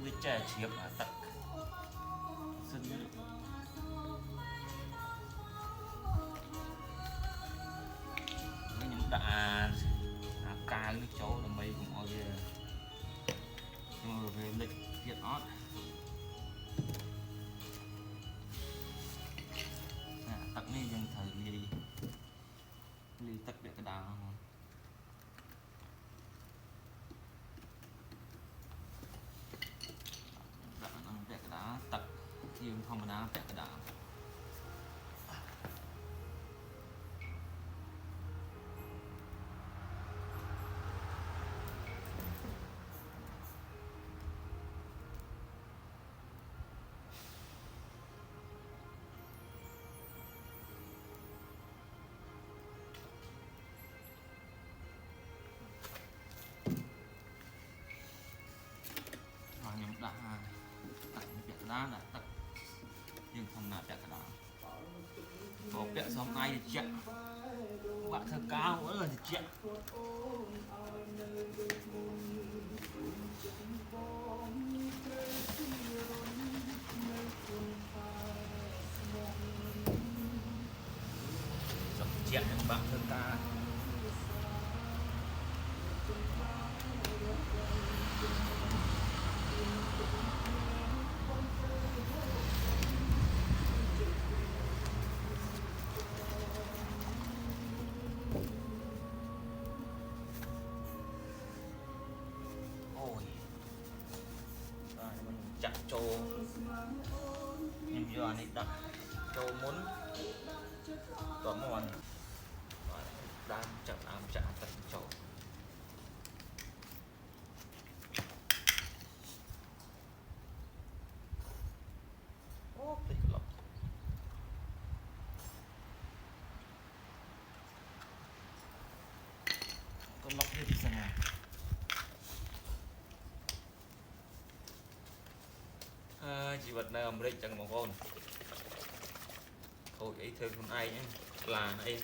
វាចេះជ្រាបទឹកសិនខ្ញុំដាក់អាកាវនេះចូលដើម្បីកុំឲ្យវាលិចទៀតអត់ទឹកនេះយើងត្រូវលាយទឹកពាក់កណ្ដាលដាក់នឹងពាក់កណ្ដាលទឹកយើងធម្មតាពាក់កណ្ដាលខ្ញុំដាក់ទឹកពាក់កណ្ដាលដាក់ទឹកយើងធម្មតាពាក់កណ្ដាលក៏ពាក់សំដៃត្រជាក់បាក់ធ្វើកាវត្រជាក់សំជាក់បាក់ធ្វើកាវចាក់ចូលខ្ញុំយកអានេះដាក់ចូលមុនតមកបានដើមចាប់ចាក់ទឹកចូលអូពេកក្លប់នេះពិសេសណាជីវិតនៅអាមេរិកចឹងបងប្អូនខូចអីធ្វើខ្លួនឯងឡានអី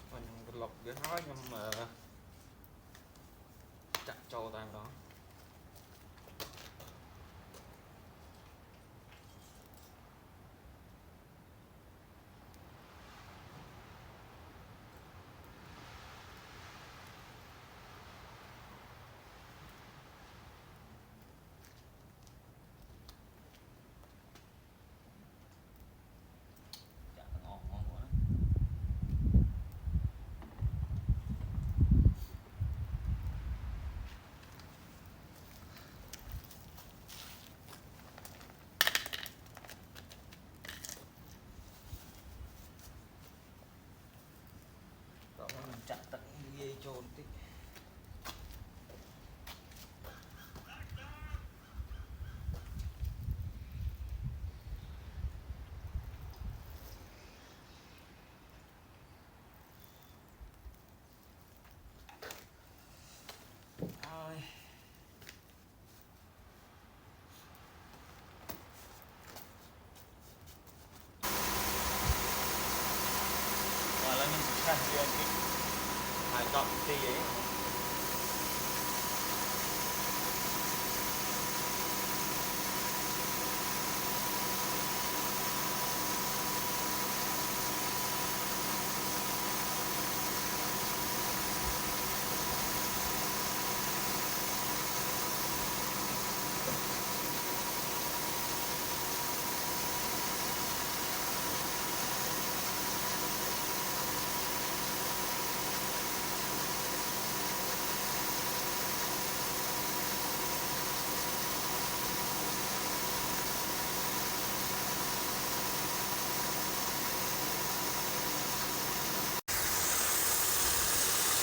ខ្ញុំក្លុកវាហើយខ្ញុំចាក់ចូលតែម្ដងចាក់ទឹកលាយចូលបន្តិចហើយឥឡូវខ្ញុំឆាស់វាបន្តិចហើយ10នាទីអី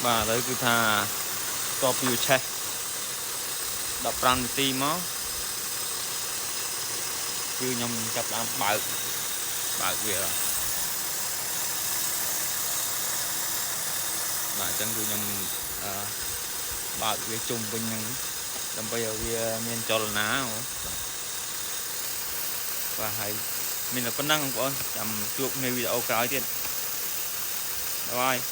បាទឥឡូវគឺថាតបពីឆេះ15នាទីមកគឺខ្ញុំចាប់ដើមបើកវាបាទអញ្ចឹងគឺខ្ញុំបើកវាជុំវិញហ្នឹងដើម្បីឲ្យវាមានចលនាបាទហើយមានតែប៉ុណ្ណឹងបងប្អូនចាំជួបនៅវីដេអូក្រោយទៀត Bye bye.